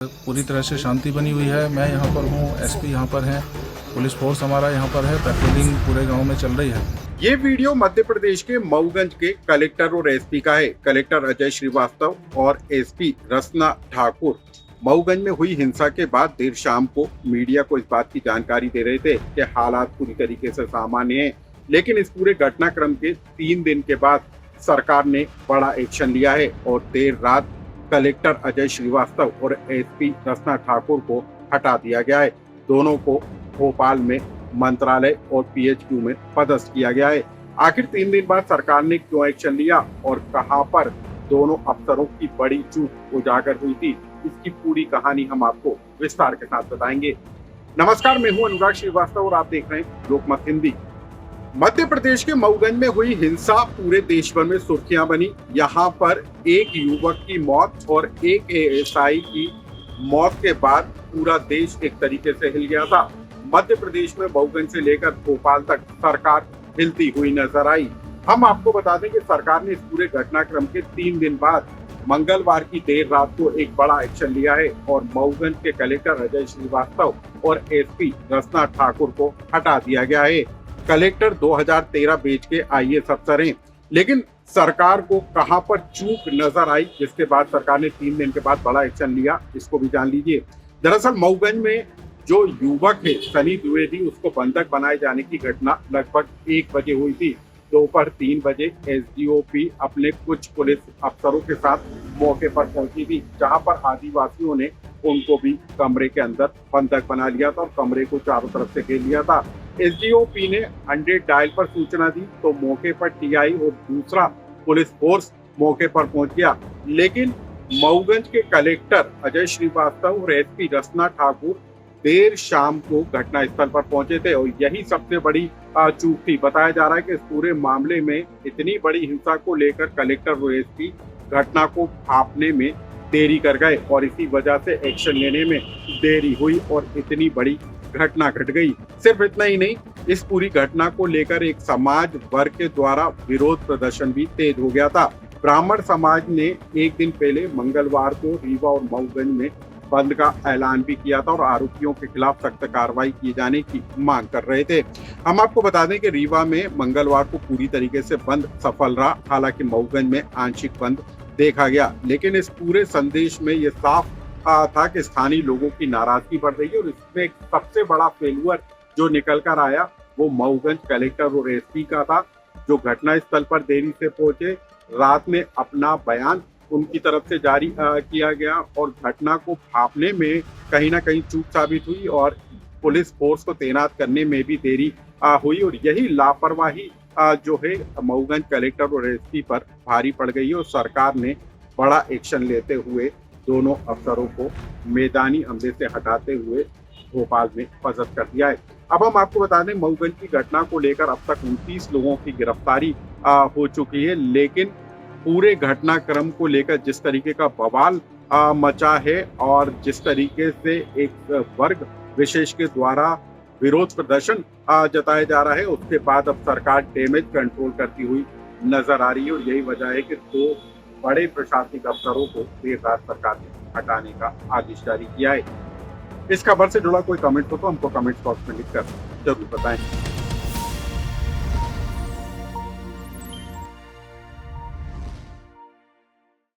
पूरी तरह से शांति बनी हुई है। मैं यहाँ पर हूँ, एसपी यहाँ पर हैं, पुलिस फोर्स हमारा यहाँ पर है, पेट्रोलिंग पूरे गांव में चल रही है। ये वीडियो मध्य प्रदेश के मऊगंज के कलेक्टर और एसपी का है। कलेक्टर अजय श्रीवास्तव और एसपी रसना ठाकुर मऊगंज में हुई हिंसा के बाद देर शाम को मीडिया को इस बात की जानकारी दे रहे थे कि हालात पूरी तरीके से सामान्य हैं, लेकिन इस पूरे घटनाक्रम के 3 दिन के बाद सरकार ने बड़ा एक्शन लिया है और देर रात कलेक्टर अजय श्रीवास्तव और एसपी रसना ठाकुर को हटा दिया गया है। दोनों को भोपाल में मंत्रालय और पीएचक्यू में पदस्थ किया गया है। आखिर 3 दिन बाद सरकार ने क्यों एक्शन लिया और कहां पर दोनों अफसरों की बड़ी चूक उजागर हुई थी, इसकी पूरी कहानी हम आपको विस्तार के साथ बताएंगे। नमस्कार, मैं हूं अनुराग श्रीवास्तव और आप देख रहे हैं लोकमत हिंदी। मध्य प्रदेश के मऊगंज में हुई हिंसा पूरे देश भर में सुर्खियां बनी। यहाँ पर एक युवक की मौत और एक एएसआई की मौत के बाद पूरा देश एक तरीके से हिल गया था। मध्य प्रदेश में मऊगंज से लेकर भोपाल तक सरकार हिलती हुई नजर आई। हम आपको बता दें कि सरकार ने इस पूरे घटनाक्रम के 3 दिन बाद मंगलवार की देर रात को एक बड़ा एक्शन लिया है और मऊगंज के कलेक्टर अजय श्रीवास्तव और एसपी रसना ठाकुर को हटा दिया गया है। कलेक्टर 2013 बैच के आईएएस अफसर हैं, लेकिन सरकार को कहां पर चूक नजर आई, जिसके बाद सरकार ने 3 दिन के बाद बड़ा एक्शन लिया, इसको भी जान लीजिए। दरअसल मऊगंज में जो युवक है सनी द्विवेदी, उसको बंधक बनाए जाने की घटना लगभग 1 बजे हुई थी। दोपहर 3 बजे एसडीओपी अपने कुछ पुलिस अफसरों के साथ मौके पर पहुंची थी, जहां पर आदिवासियों ने उनको भी कमरे के अंदर बंधक बना लिया था और कमरे को चारों तरफ से घेर लिया था। एसडीओपी ने 100 डायल पर सूचना दी तो मौके पर टीआई और दूसरा पुलिस फोर्स मौके पर पहुंच गया, लेकिन मऊगंज के कलेक्टर अजय श्रीवास्तव और एसपी रसना ठाकुर देर शाम को घटना स्थल पर पहुंचे थे और यही सबसे बड़ी चूक थी। बताया जा रहा है कि इस पूरे मामले में इतनी बड़ी हिंसा को लेकर कलेक्टर और एसपी घटना को भांपने में देरी कर गए और इसी वजह से एक्शन लेने में देरी हुई और इतनी बड़ी घटना घट गई। सिर्फ इतना ही नहीं, इस पूरी घटना को लेकर एक समाज वर्ग के द्वारा विरोध प्रदर्शन भी तेज हो गया था। ब्राह्मण समाज ने एक दिन पहले मंगलवार को रीवा और मऊगंज में बंद का ऐलान भी किया था और आरोपियों के खिलाफ सख्त कार्रवाई किए जाने की मांग कर रहे थे। हम आपको बता दें कि रीवा में मंगलवार को पूरी तरीके से बंद सफल रहा, हालांकि मऊगंज में आंशिक बंद देखा गया, लेकिन इस पूरे संदेश में ये साफ था कि स्थानीय लोगों की नाराजगी बढ़ रही है और इसमें एक सबसे बड़ा फेल्यूर जो निकल कर आया वो मऊगंज कलेक्टर और एसपी का था, जो घटना स्थल पर देरी से पहुंचे। रात में अपना बयान उनकी तरफ से जारी किया गया और घटना को भांपने में कहीं ना कहीं चूक साबित हुई और पुलिस फोर्स को तैनात करने में भी देरी हुई और यही लापरवाही जो है मऊगंज कलेक्टर और एसपी पर भारी पड़ गई है और सरकार ने बड़ा एक्शन लेते हुए दोनों अफसरों को मैदानी अमले से हटाते हुए भोपाल में पदस्थ कर दिया है। अब हम आपको बता दें, मऊगंज की घटना को लेकर अब तक 29 लोगों की गिरफ्तारी हो चुकी है, लेकिन पूरे घटनाक्रम को लेकर जिस तरीके का बवाल मचा है और जिस तरीके से एक वर्ग विशेष के द्वारा विरोध प्रदर्शन जताया जा रहा है, उसके बाद अब सरकार डैमेज कंट्रोल करती हुई नजर आ रही है और यही वजह है कि 2 बड़े प्रशासनिक अफसरों को देर रात सरकार ने हटाने का आदेश जारी किया है। इस खबर से जुड़ा कोई कमेंट हो तो हमको कमेंट बॉक्स में लिखकर जरूर बताएं।